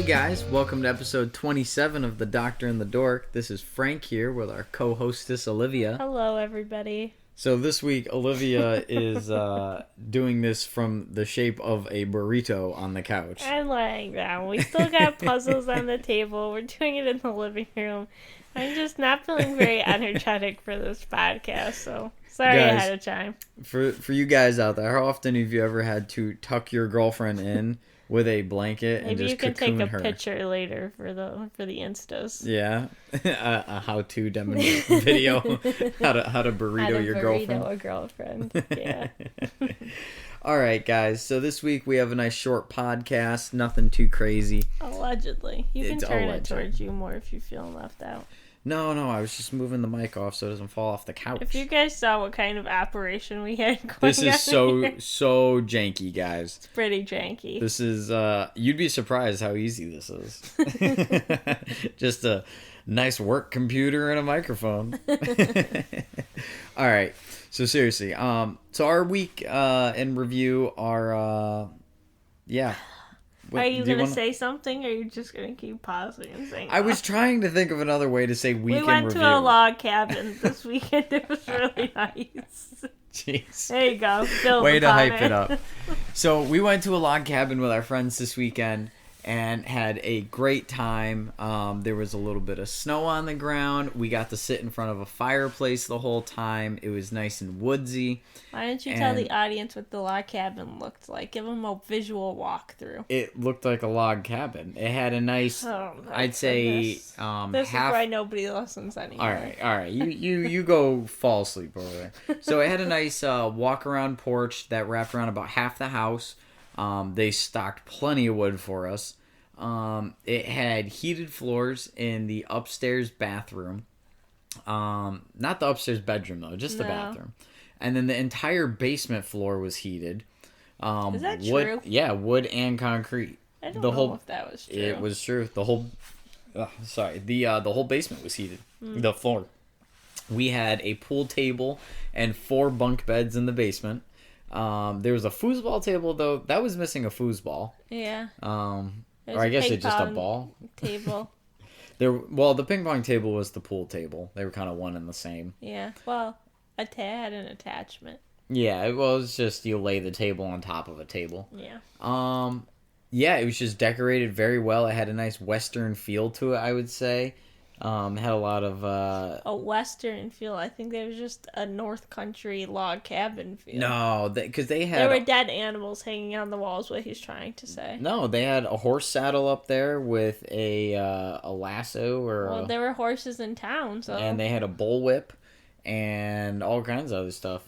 guys, welcome to episode 27 of The Doctor and the Dork. This is Frank here with our co-hostess Olivia. Hello, everybody. So this week, Olivia is doing this from the shape of a burrito on the couch. I'm lying down. We still got puzzles on the table. We're doing it in the living room. I'm just not feeling very energetic for this podcast, so sorry Guys, ahead of time. For you guys out there, how often have you ever had to tuck your girlfriend in with a blanket and Maybe just you can cocoon take a her? picture later for the Instas. Yeah, a how-to demo video how to burrito your girlfriend. A girlfriend. Yeah. All right, guys. So this week we have a nice short podcast. Nothing too crazy. Allegedly, you can It's turn alleged. it towards you more if you feel left out. No. I was just moving the mic off so it doesn't fall off the couch. If you guys saw what kind of operation we had going This on is so here, janky, guys. it's pretty janky. This is you'd be surprised how easy this is. Just a nice work computer and a microphone. All right. So seriously, so our week in review are yeah. Are you going to say something, or are you just going to keep pausing and saying... I was trying to think of another way to say week in review. We went to a log cabin this weekend. It was really nice. Jeez. There you go. Build Way to upon hype it up. So we went to a log cabin with our friends this weekend and had a great time. There was a little bit of snow on the ground. We got to sit in front of a fireplace the whole time. It was nice and woodsy. Why don't you tell the audience what the log cabin looked like? Give them a visual walkthrough. It looked like a log cabin. It had a nice, I'd say, this half... is why nobody listens anymore. All right. You go fall asleep over there. So it had a nice walk around porch that wrapped around about half the house. They stocked plenty of wood for us. It had heated floors in the upstairs bathroom. Not the upstairs bedroom though, just the bathroom. And then the entire basement floor was heated. Is that wood, true? Yeah, wood and concrete. I don't know if that was true. It was true. The whole the whole basement was heated. The floor. We had a pool table and 4 bunk beds in the basement. There was a foosball table though. That was missing a foosball. Yeah. Or I guess it's just a ball. Table. The ping pong table was the pool table. They were kind of one and the same. Yeah. Well, had an attachment. Yeah, it was just you lay the table on top of a table. Yeah. Yeah, it was just decorated very well. It had a nice Western feel to it, I would say. Had a lot of a Western feel. I think there was just a North Country log cabin feel. No, because they had... There were dead animals hanging on the walls, what he's trying to say. No, they had a horse saddle up there with a lasso Well, there were horses in town, so... And they had a bullwhip and all kinds of other stuff.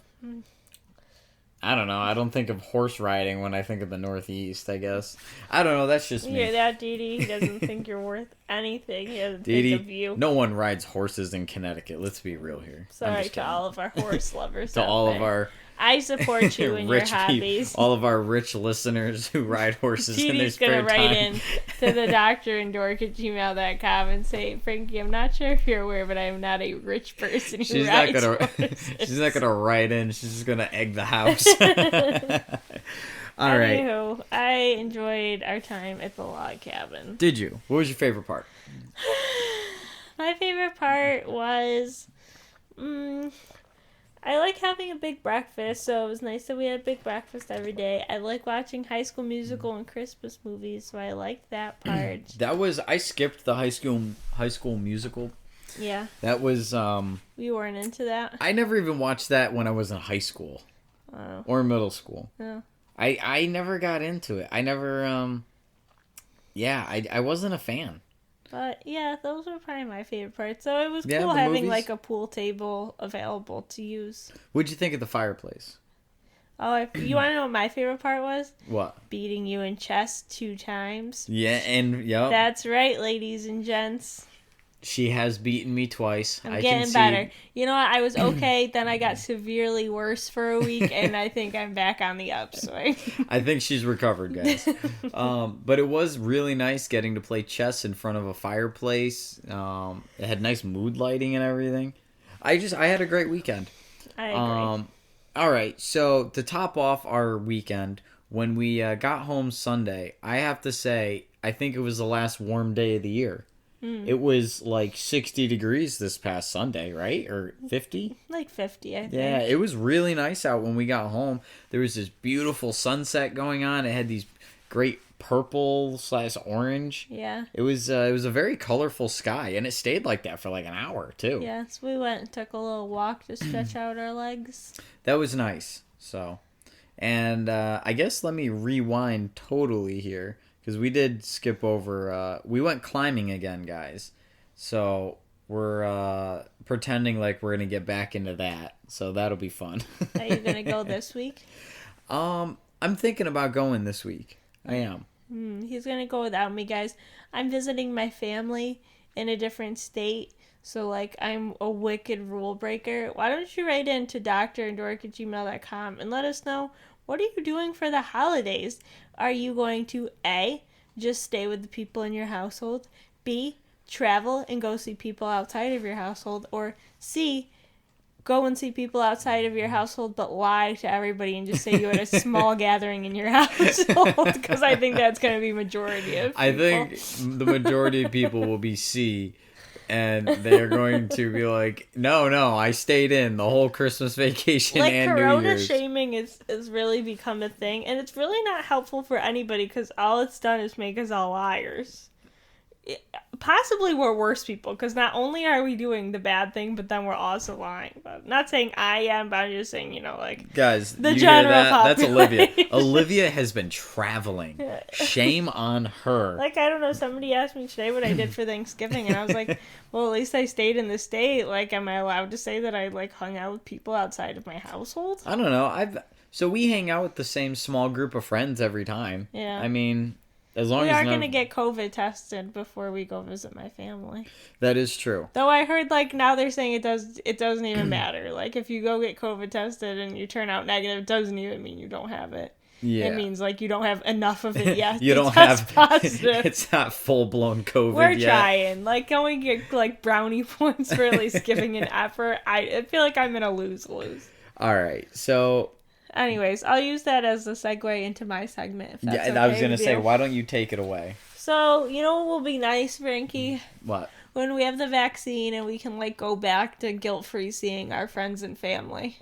I don't know. I don't think of horse riding when I think of the Northeast, I guess. I don't know. That's just me. You hear that, Dee? He doesn't think you're worth anything. He doesn't Dee, think of you. No one rides horses in Connecticut. Let's be real here. Sorry to all of our horse lovers To out all there. of our... I support you in your hobbies. All of our rich listeners who ride horses in their spare time. Dee's going to write in to the doctor and dork at gmail.com and say, Frankie, I'm not sure if you're aware, but I am not a rich person who rides horses. She's not going to write in. She's just going to egg the house. All right. Anywho, I enjoyed our time at the log cabin. Did you? What was your favorite part? My favorite part was... I like having a big breakfast, so it was nice that we had a big breakfast every day. I like watching High School Musical and Christmas movies, so I liked that part. I skipped the High School Musical. Yeah. That was We weren't into that. I never even watched that when I was in high school. Oh. Or middle school. Oh. I never got into it. I never I wasn't a fan. But yeah, those were probably my favorite parts. So it was Yeah, cool the having movies. like a pool table available to use. What'd you think of the fireplace? Oh, you want to know what my favorite part was? What? Beating you in chess 2 times. Yeah, and yep. That's right, ladies and gents. She has beaten me twice. I'm getting better. You know what? I was okay, then I got severely worse for a week, and I think I'm back on the upswing. I think she's recovered, guys. But it was really nice getting to play chess in front of a fireplace. It had nice mood lighting and everything. I had a great weekend. I agree. All right, so to top off our weekend, when we got home Sunday, I have to say, I think it was the last warm day of the year. It was like 60 degrees this past Sunday, right? Or 50? Like 50, I think. Yeah, it was really nice out when we got home. There was this beautiful sunset going on. It had these great purple/orange. Yeah. It was a very colorful sky, and it stayed like that for like an hour, too. Yeah, so we went and took a little walk to stretch out our legs. That was nice. So, and I guess let me rewind totally here. Because we did skip over, we went climbing again, guys. So we're pretending like we're going to get back into that. So that'll be fun. Are you going to go this week? I'm thinking about going this week. I am. He's going to go without me, guys. I'm visiting my family in a different state. So, like, I'm a wicked rule breaker. Why don't you write in to drandork@gmail.com and let us know, what are you doing for the holidays? Are you going to A, just stay with the people in your household, B, travel and go see people outside of your household, or C, go and see people outside of your household but lie to everybody and just say you had a small gathering in your household? Because I think that's going to be majority of people. I think the majority of people will be C. And they're going to be like, no, I stayed in the whole Christmas vacation and New Corona Year's. shaming is really become a thing, and it's really not helpful for anybody because all it's done is make us all liars. Possibly we're worse people because not only are we doing the bad thing, but then we're also lying. But not saying I am, but I'm just saying, guys, the you general hear that? That's population. Olivia. Olivia has been traveling. Shame on her. I don't know, somebody asked me today what I did for Thanksgiving, and I was like, well, at least I stayed in the state. Am I allowed to say that I, hung out with people outside of my household? I don't know. So we hang out with the same small group of friends every time. Yeah. I mean, as long as we are going to get COVID tested before we go visit my family. That is true. Though I heard, now they're saying it doesn't even matter. If you go get COVID tested and you turn out negative, it doesn't even mean you don't have it. Yeah. It means, you don't have enough of it yet. You don't have... positive. It's not full-blown COVID We're yet. trying. Can we get, brownie points for at least giving an effort? I feel like I'm going to lose-lose. All right, so... Anyways, I'll use that as a segue into my segment, if that's okay. I was going to say, why don't you take it away? So, you know what will be nice, Frankie? What? When we have the vaccine and we can, go back to guilt-free seeing our friends and family.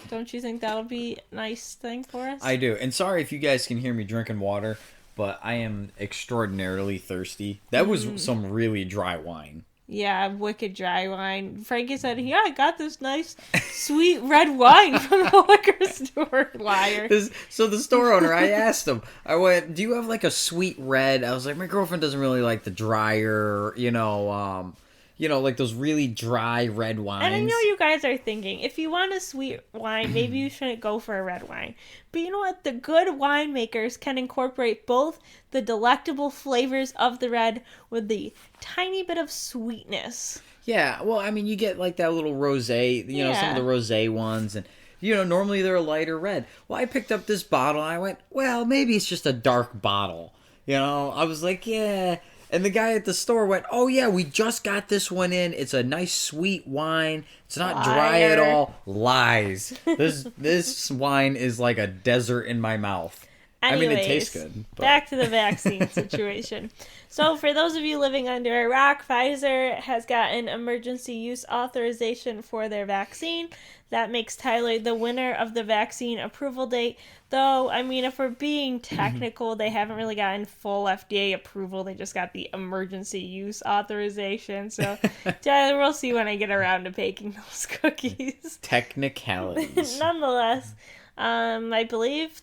Don't you think that'll be a nice thing for us? I do. And sorry if you guys can hear me drinking water, but I am extraordinarily thirsty. That was some really dry wine. Yeah, wicked dry wine. Frankie said, yeah, I got this nice, sweet red wine from the liquor store. Liar. So the store owner, I asked him, I went, do you have a sweet red? I was like, my girlfriend doesn't really like the drier, those really dry red wines. And I know you guys are thinking, if you want a sweet wine, maybe you shouldn't go for a red wine. But you know what? The good winemakers can incorporate both the delectable flavors of the red with the tiny bit of sweetness. Yeah, well, I mean, you get that little rosé, some of the rosé ones, and normally they're a lighter red. Well, I picked up this bottle and I went, well, maybe it's just a dark bottle. I was like, yeah. And the guy at the store went, oh, yeah, we just got this one in. It's a nice, sweet wine. It's not dry at all. Lies. This wine is like a desert in my mouth. Anyways, I mean, it tastes good. But... back to the vaccine situation. So for those of you living under a rock, Pfizer has gotten emergency use authorization for their vaccine. That makes Tyler the winner of the vaccine approval date. Though, I mean, if we're being technical, they haven't really gotten full FDA approval. They just got the emergency use authorization. So, Tyler, we'll see when I get around to baking those cookies. Technicalities. Nonetheless, I believe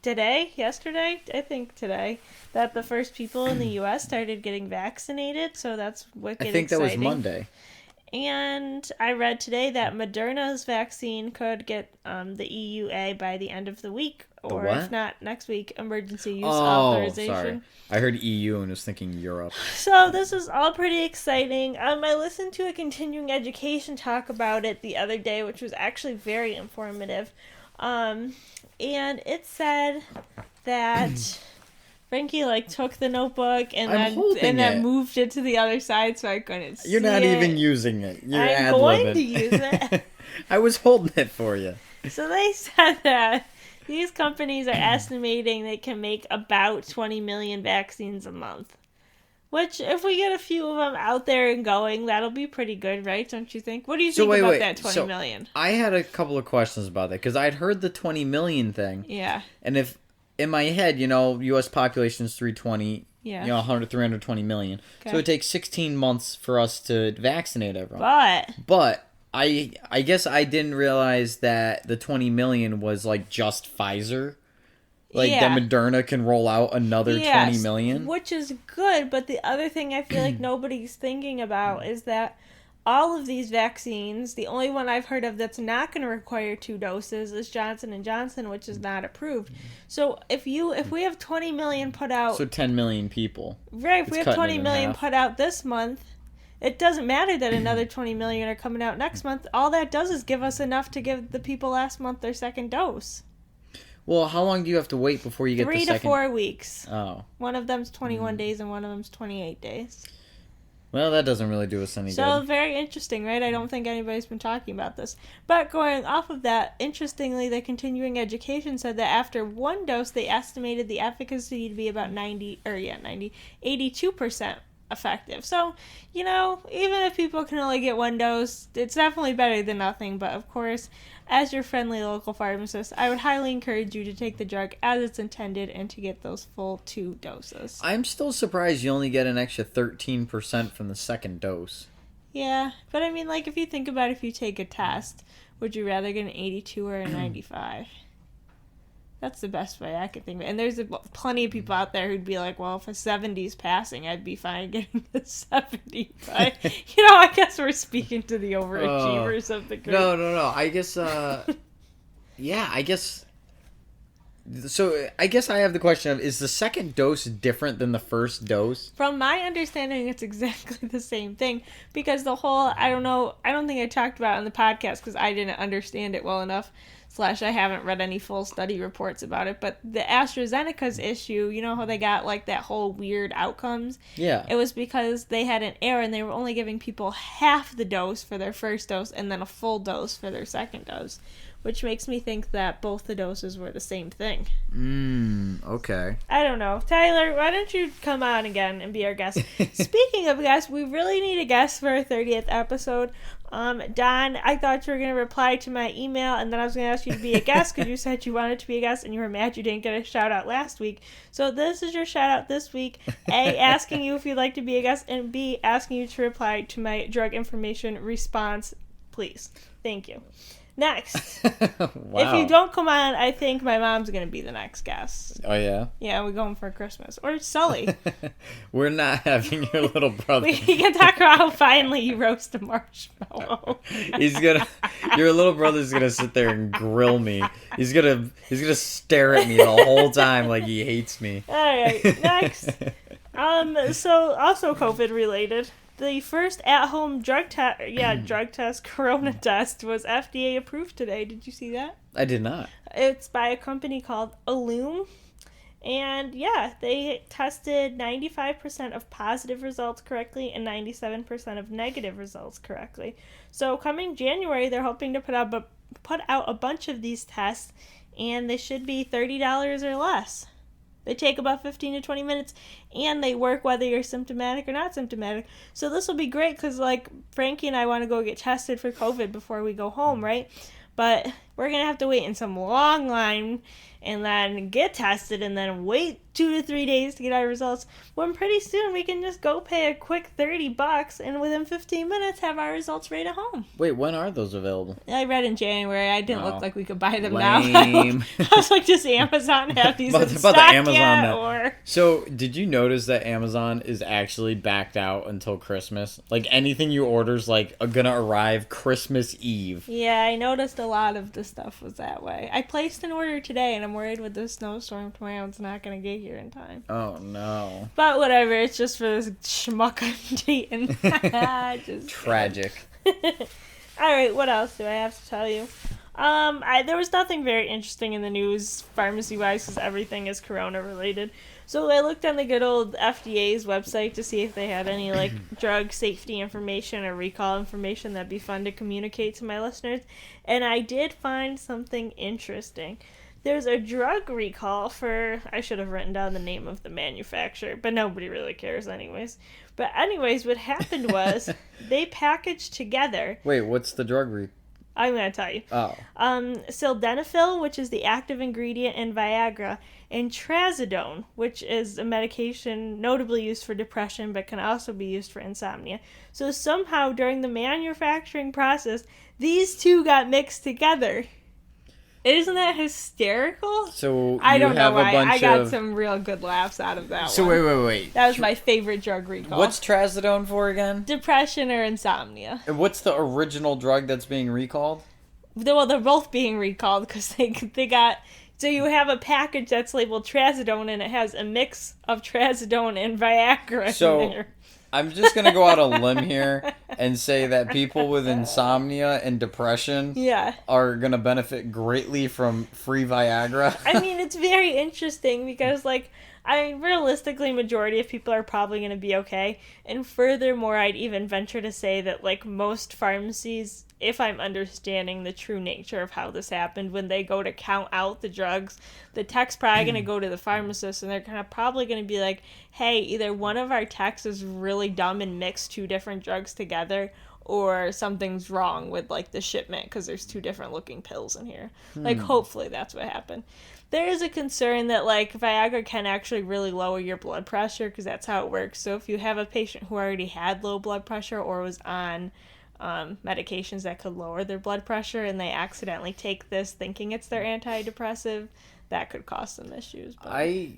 today, that the first people in the U.S. started getting vaccinated. So that's wicked exciting. I think that was Monday. And I read today that Moderna's vaccine could get the EUA by the end of the week, or if not next week, emergency use authorization. Sorry. I heard EU and was thinking Europe. So this is all pretty exciting. I listened to a continuing education talk about it the other day, which was actually very informative. And it said that Frankie took the notebook and then moved it to the other side so I couldn't see it. You're not even using it. You're I'm going to use it. I was holding it for you. So they said that These companies are estimating they can make about 20 million vaccines a month. Which, if we get a few of them out there and going, that'll be pretty good, right? Don't you think? What do you think about that 20 million? I had a couple of questions about that, because I'd heard the 20 million thing. Yeah. And if, in my head, U.S. population is 320, yeah. 320 million. Okay. So it takes 16 months for us to vaccinate everyone. But I guess I didn't realize that the 20 million was, like, just Pfizer. Like, that Moderna can roll out another 20 million? Which is good, but the other thing I feel like nobody's thinking about is that all of these vaccines, the only one I've heard of that's not going to require 2 doses is Johnson & Johnson, which is not approved. So if we have 20 million put out... So 10 million people. Right, if we have 20 million put out this month, it doesn't matter that another 20 million are coming out next month. All that does is give us enough to give the people last month their second dose. Well, how long do you have to wait before you get the second? 3 to 4 weeks. Oh. One of them's 21 days and one of them's 28 days. Well, that doesn't really do us any good. So, very interesting, right? I don't think anybody's been talking about this. But going off of that, interestingly, the continuing education said that after 1 dose, they estimated the efficacy to be about 82% effective. So, even if people can only get 1 dose, it's definitely better than nothing. But, of course, as your friendly local pharmacist, I would highly encourage you to take the drug as it's intended and to get those full 2 doses. I'm still surprised you only get an extra 13% from the second dose. Yeah, but I mean, like, if you think about if you take a test, would you rather get an 82 or a 95? That's the best way I can think of it. And there's plenty of people out there who'd be like, well, if a 70's passing, I'd be fine getting a 70. But, I guess we're speaking to the overachievers of the group. No. I guess, I guess... So, I guess I have the question of, is the second dose different than the first dose? From my understanding, it's exactly the same thing. Because the whole, I don't think I talked about it on the podcast because I didn't understand it well enough. / I haven't read any full study reports about it, but the AstraZeneca's issue, how they got like that whole weird outcomes? Yeah. It was because they had an error and they were only giving people half the dose for their first dose and then a full dose for their second dose, which makes me think that both the doses were the same thing. Okay. I don't know. Tyler, why don't you come on again and be our guest? Speaking of guests, we really need a guest for our 30th episode. Don, I thought you were going to reply to my email, and then I was going to ask you to be a guest because you said you wanted to be a guest, and you were mad you didn't get a shout-out last week. So this is your shout-out this week. A, asking you if you'd like to be a guest, and B, asking you to reply to my drug information response, please. Thank you. Next. Wow. If you don't come on, I think my mom's going to be the next guest. Oh, yeah? Yeah, we're going for Christmas. Or Sully. We're not having your little brother. We can talk about how finally you roast a marshmallow. Your little brother's going to sit there and grill me. He's gonna stare at me the whole time like he hates me. All right, next. So also COVID related. The first at-home drug test, corona test, was FDA approved today. Did you see that? I did not. It's by a company called Illum. And they tested 95% of positive results correctly and 97% of negative results correctly. So coming January, they're hoping to put out a bunch of these tests, and they should be $30 or less. They take about 15 to 20 minutes, and they work whether you're symptomatic or not symptomatic. So this will be great because, like, Frankie and I want to go get tested for COVID before we go home, right? But we're going to have to wait in some long line and then get tested and then wait 2 to 3 days to get our results, when pretty soon we can just go pay a quick $30 and within 15 minutes have our results right at home. Wait, when are those available? I read in January. I didn't look like we could buy them Lame. now. I was like, does Amazon have these in stock the Amazon yet? Or... So, did you notice that Amazon is actually backed out until Christmas? Like, anything you order is, like, gonna arrive Christmas Eve. Yeah, I noticed a lot of the stuff was that way. I placed an order today, and I'm worried with the snowstorm tomorrow it's not gonna get here in time. Oh, no. But whatever, it's just for this schmuck I'm dating. Tragic. Alright, what else do I have to tell you? There was nothing very interesting in the news, pharmacy-wise, because everything is corona-related. So I looked on the good old FDA's website to see if they had any, like, drug safety information or recall information that'd be fun to communicate to my listeners. And I did find something interesting. there's a drug recall for, I should have written down the name of the manufacturer, but nobody really cares anyways. But anyways, what happened was they packaged together. Wait, what's the drug recall? I'm going to tell you. Oh. Sildenafil, which is the active ingredient in Viagra, and trazodone, which is a medication notably used for depression but can also be used for insomnia. So somehow during the manufacturing process, these two got mixed together. Isn't that hysterical? So I don't know why. I got of... some real good laughs out of that one. So wait. That was my favorite drug recall. What's trazodone for again? Depression or insomnia. And what's the original drug that's being recalled? Well, they're both being recalled because they got... So you have a package that's labeled trazodone and it has a mix of trazodone and Viagra in there. I'm just going to go out a limb here and say that people with insomnia and depression are going to benefit greatly from free Viagra. I mean, it's very interesting because, like, realistically, majority of people are probably going to be okay. And furthermore, I'd even venture to say that, like, most pharmacies, if I'm understanding the true nature of how this happened, when they go to count out the drugs, the tech's probably going to go to the pharmacist and they're probably going to be like, hey, either one of our techs is really dumb and mixed two different drugs together, or something's wrong with, like, the shipment because there's two different looking pills in here. Like, hopefully that's what happened. There is a concern that, like, Viagra can actually really lower your blood pressure because that's how it works. So if you have a patient who already had low blood pressure or was on medications that could lower their blood pressure and they accidentally take this thinking it's their antidepressive, that could cause some issues. But I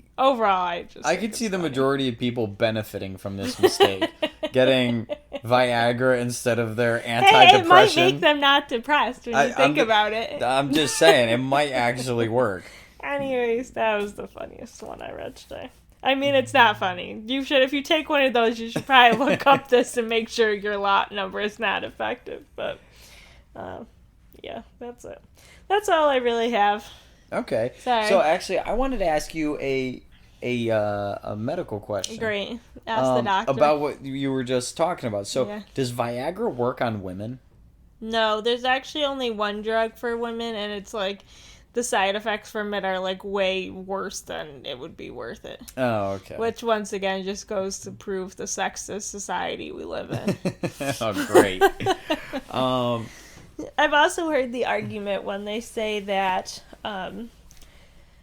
could see the majority of people benefiting from this mistake. Getting Viagra instead of their antidepressant. Hey, it might make them not depressed when you think about it. I'm just saying, it might actually work. Anyways, that was the funniest one I read today. I mean, it's not funny. If you take one of those, you should probably look up this and make sure your lot number is not effective. But, yeah, that's it. That's all I really have. Okay. Sorry. So, actually, I wanted to ask you a medical question. Great. Ask the doctor. About what you were just talking about. So, does Viagra work on women? No, there's actually only one drug for women, and it's like... the side effects from it are, like, way worse than it would be worth it. Oh, okay. Which, once again, just goes to prove the sexist society we live in. Oh, great. I've also heard the argument when they say that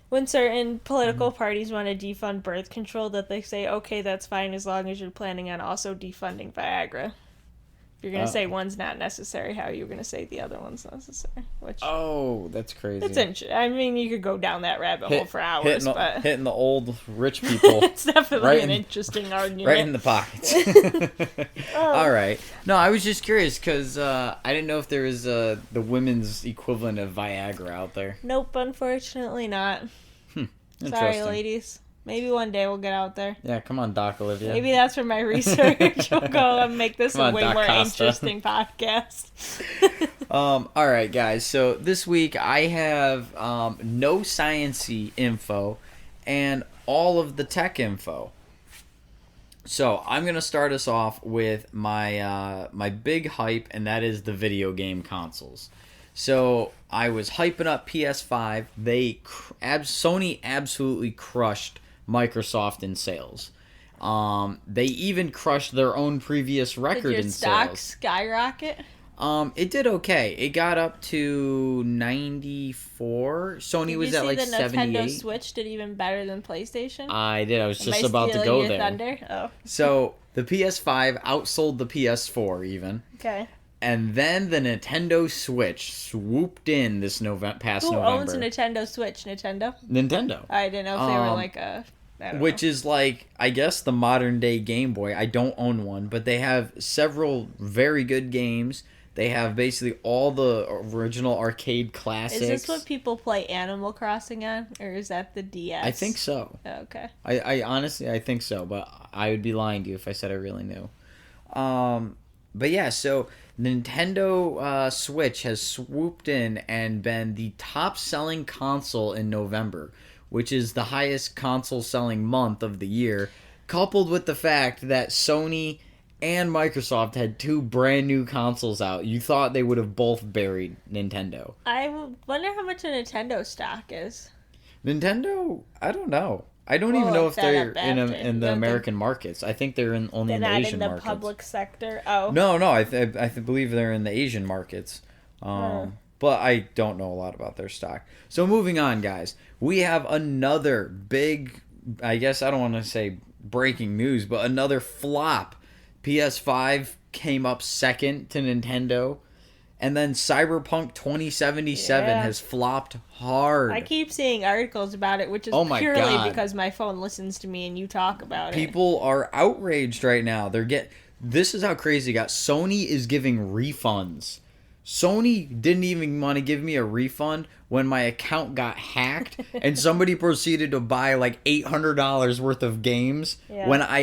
when certain political parties want to defund birth control, that they say, okay, that's fine as long as you're planning on also defunding Viagra. You're going to say one's not necessary, how are you going to say the other one's necessary? That's crazy. It's interesting. I mean, you could go down that rabbit hole for hours, but... Hitting the old rich people. It's definitely an interesting argument. Right in the pockets. All right. No, I was just curious, because I didn't know if there was the women's equivalent of Viagra out there. Nope, unfortunately not. Sorry, ladies. Maybe one day we'll get out there. Yeah, come on, Doc Olivia. Maybe that's where my research will go and make this a way Doc more Costa. interesting podcast. All right, guys. So this week I have no science-y info and all of the tech info. So I'm going to start us off with my my big hype, and that is the video game consoles. So I was hyping up PS5. Sony absolutely crushed Microsoft in sales. They even crushed their own previous record in sales. Did your stock skyrocket? It did okay. It got up to 94. Sony was at like 78. Did you see the Nintendo Switch did even better than PlayStation? I did. I was just about to go there. Thunder? Oh. So the PS5 outsold the PS4 even. Okay. And then the Nintendo Switch swooped in this past November. Who owns a Nintendo Switch? Nintendo? Nintendo. I didn't know if they were like a... Which is like, I guess, the modern day Game Boy. I don't own one, but they have several very good games. They have basically all the original arcade classics. Is this what people play Animal Crossing on? Or is that the DS? I think so. Oh, okay. I honestly, I think so, but I would be lying to you if I said I really knew. But yeah, so Nintendo Switch has swooped in and been the top-selling console in November, which is the highest console-selling month of the year, coupled with the fact that Sony and Microsoft had two brand new consoles out. You thought they would have both buried Nintendo. I wonder how much a Nintendo stock is. Nintendo, I don't know. I don't We'll even know look if that they're up after. in the You don't think American markets. I think they're only they're in the not Asian in the markets. public sector? Oh. No, I believe they're in the Asian markets. Huh. But I don't know a lot about their stock. So moving on, guys, we have another big, I guess I don't want to say breaking news, but another flop. PS5 came up second to Nintendo, and then Cyberpunk 2077 Yeah. has flopped hard. I keep seeing articles about it, which is Oh my purely God. because my phone listens to me and you talk about it. People are outraged right now. This is how crazy it got. Sony is giving refunds. Sony didn't even want to give me a refund when my account got hacked and somebody proceeded to buy like $800 worth of games when I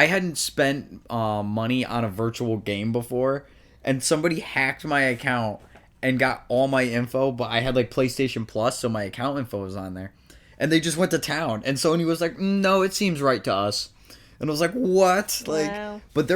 hadn't spent money on a virtual game before, and somebody hacked my account and got all my info, but I had like PlayStation Plus, so my account info was on there. And they just went to town, and Sony was like, "No, it seems right to us." And I was like, "What?" Wow. But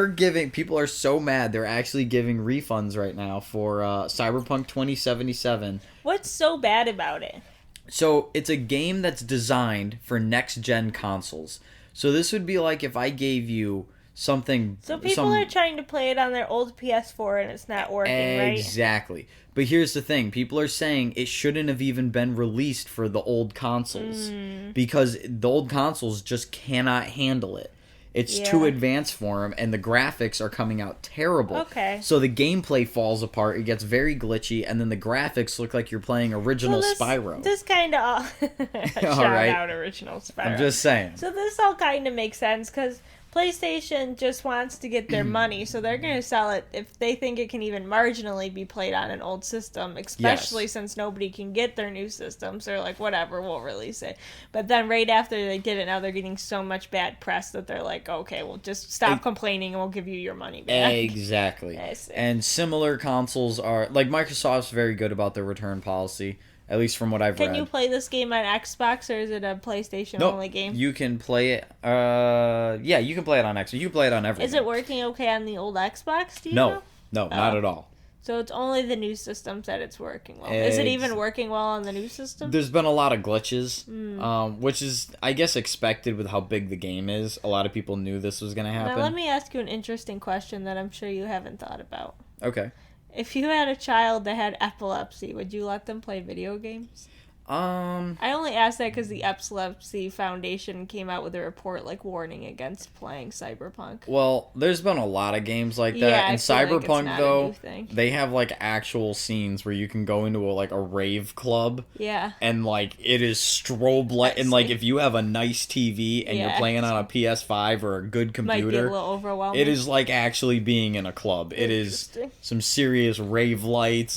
people are so mad. They're actually giving refunds right now for Cyberpunk 2077. What's so bad about it? So it's a game that's designed for next gen consoles. So this would be like if I gave you something. So people are trying to play it on their old PS4 and it's not working, right? Exactly. But here's the thing. People are saying it shouldn't have even been released for the old consoles because the old consoles just cannot handle it. It's too advanced for them, and the graphics are coming out terrible. Okay. So the gameplay falls apart. It gets very glitchy, and then the graphics look like you're playing original Spyro. This kind of shout out original Spyro. I'm just saying. So this all kind of makes sense because PlayStation just wants to get their money, so they're going to sell it if they think it can even marginally be played on an old system, especially since nobody can get their new systems. They're like, whatever, we'll release it. But then right after they did it, now they're getting so much bad press that they're like, okay, well, just stop complaining and we'll give you your money back. Exactly. And similar consoles are, like, Microsoft's very good about their return policy. At least from what I've read. Can you play this game on Xbox, or is it a PlayStation only game? You can play it. Yeah, you can play it on Xbox. You can play it on everything. Is it working okay on the old Xbox? Do you know? No, not at all. So it's only the new systems that it's working well. Is it even working well on the new system? There's been a lot of glitches, which is, I guess, expected with how big the game is. A lot of people knew this was going to happen. Now let me ask you an interesting question that I'm sure you haven't thought about. Okay. If you had a child that had epilepsy, would you let them play video games? I only asked that because the Epilepsy Foundation came out with a report warning against playing Cyberpunk. Well, there's been a lot of games like that. Yeah, and Cyberpunk, like though, they have actual scenes where you can go into a rave club. Yeah. And it is strobe light, and if you have a nice TV and you're playing on a PS5 or a good computer, might be a little overwhelming. It is actually being in a club. It is some serious rave lights,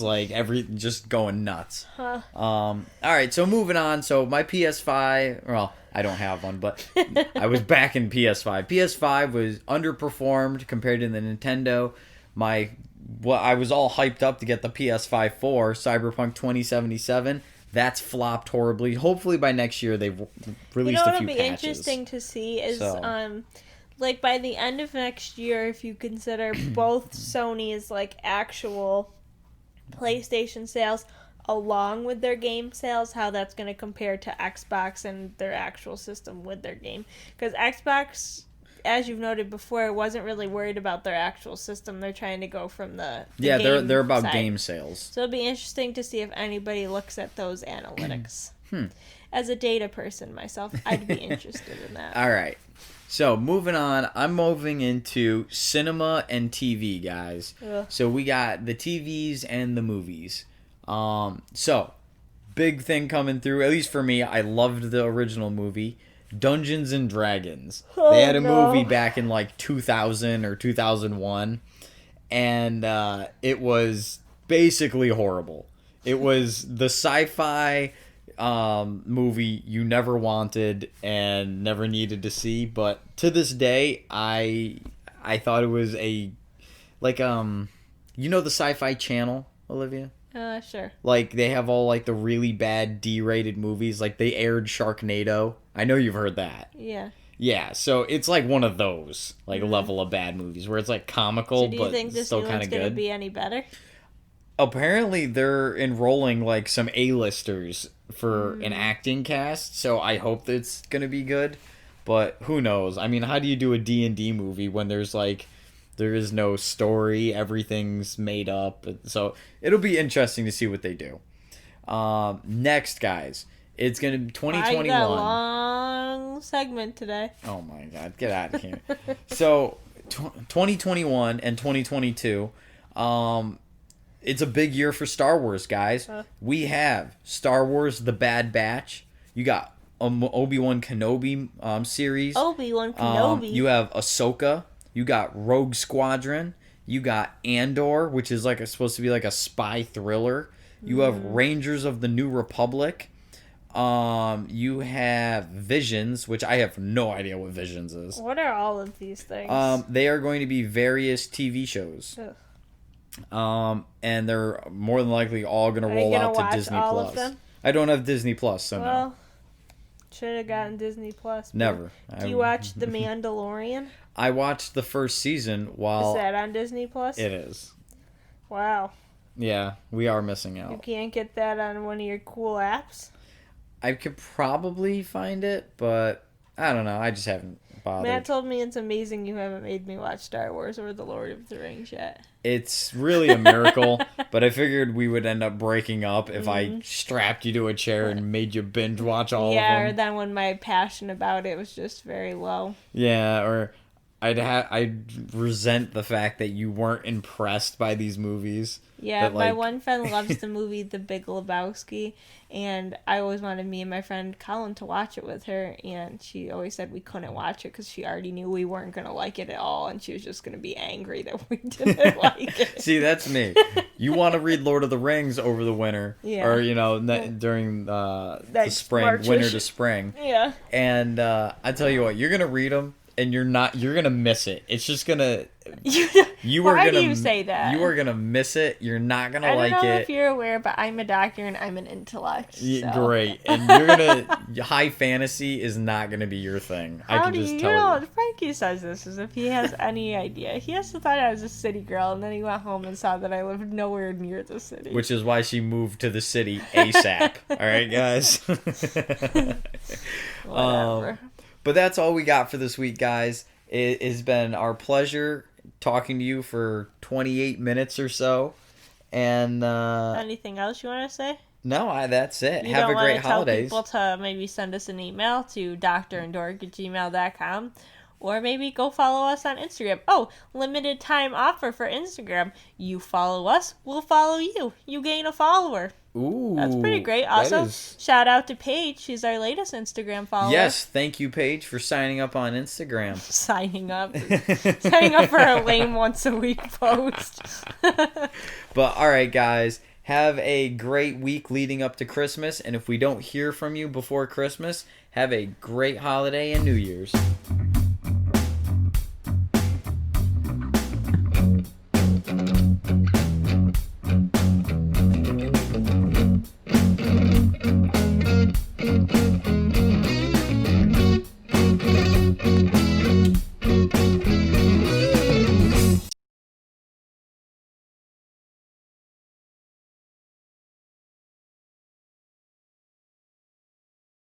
just going nuts. Huh. All right, so moving on. So my PS5, well, I don't have one, but I was back in PS5. PS5 was underperformed compared to the Nintendo. I was all hyped up to get the PS5 for Cyberpunk 2077. That's flopped horribly. Hopefully by next year they've released a few patches. What would be interesting to see is by the end of next year, if you consider both Sony's actual PlayStation sales along with their game sales, how that's going to compare to Xbox and their actual system with their game. Because Xbox, as you've noted before, wasn't really worried about their actual system. They're trying to go from the game they're about side. game sales. So it'll be interesting to see if anybody looks at those analytics. As a data person myself, I'd be interested in that. All right. So, moving on, I'm moving into cinema and TV, guys. Ugh. So, we got the TVs and the movies. So, big thing coming through, at least for me, I loved the original movie, Dungeons and Dragons. They had a movie back in 2000 or 2001, and it was basically horrible. It was the sci-fi movie you never wanted and never needed to see, but to this day I thought it was the Sci-Fi Channel, Olivia? Sure. They have all the really bad D-rated movies, they aired Sharknado. I know you've heard that. Yeah. Yeah, so it's one of those level of bad movies where it's comical, so do you but think this still new kind one's of gonna good. be any better? Apparently they're enrolling some A-listers for an acting cast, so I hope it's gonna be good. But who knows? I mean, how do you do a D&D movie when there is no story, everything's made up? So it'll be interesting to see what they do. Next, guys, it's gonna be 2021. I got a long segment today. Oh my god, get out of here! So 2021 and 2022, it's a big year for Star Wars, guys. We have Star Wars: The Bad Batch. You got Obi-Wan Kenobi series. Obi-Wan Kenobi. You have Ahsoka. You got Rogue Squadron. You got Andor, which is supposed to be like a spy thriller. You have Rangers of the New Republic. You have Visions, which I have no idea what Visions is. What are all of these things? They are going to be various TV shows. And they're more than likely all going to roll out to Disney Plus. Of them? I don't have Disney Plus, so no. Should have gotten Disney Plus. Never. Do you watch The Mandalorian? I watched the first season while... Is that on Disney Plus? It is. Wow. Yeah, we are missing out. You can't get that on one of your cool apps? I could probably find it, but I don't know. I just haven't bothered. Matt told me it's amazing you haven't made me watch Star Wars or The Lord of the Rings yet. It's really a miracle, but I figured we would end up breaking up if I strapped you to a chair and made you binge watch all of them. Yeah, or then when my passion about it was just very low. Yeah, or I'd resent the fact that you weren't impressed by these movies. Yeah, my one friend loves the movie The Big Lebowski, and I always wanted me and my friend Colin to watch it with her, and she always said we couldn't watch it because she already knew we weren't going to like it at all, and she was just going to be angry that we didn't like it. See, that's me. You want to read Lord of the Rings over the winter, or during the spring, March-ish. Winter to spring. Yeah. And I tell you what, you're going to read them, and you're gonna miss it. It's just gonna. Why do you say that? You are gonna miss it. You're not gonna like it. I don't know if you're aware, but I'm a doctor and I'm an intellect. So. Great, and you're gonna high fantasy is not gonna be your thing. I can just tell you. Frankie says this as if he has any idea. He has to thought I was a city girl, and then he went home and saw that I lived nowhere near the city. Which is why she moved to the city ASAP. All right, guys. Whatever. But that's all we got for this week, guys. It has been our pleasure talking to you for 28 minutes or so. And anything else you want to say? No, that's it. Have a great holidays. Tell people to maybe send us an email to drandork@gmail.com. Or maybe go follow us on Instagram. Oh, limited time offer for Instagram. You follow us, we'll follow you. You gain a follower. Ooh. That's pretty great. Also, shout out to Paige. She's our latest Instagram follower. Yes, thank you, Paige, for signing up on Instagram. Signing up for a lame once a week post. But all right, guys. Have a great week leading up to Christmas. And if we don't hear from you before Christmas, have a great holiday and New Year's.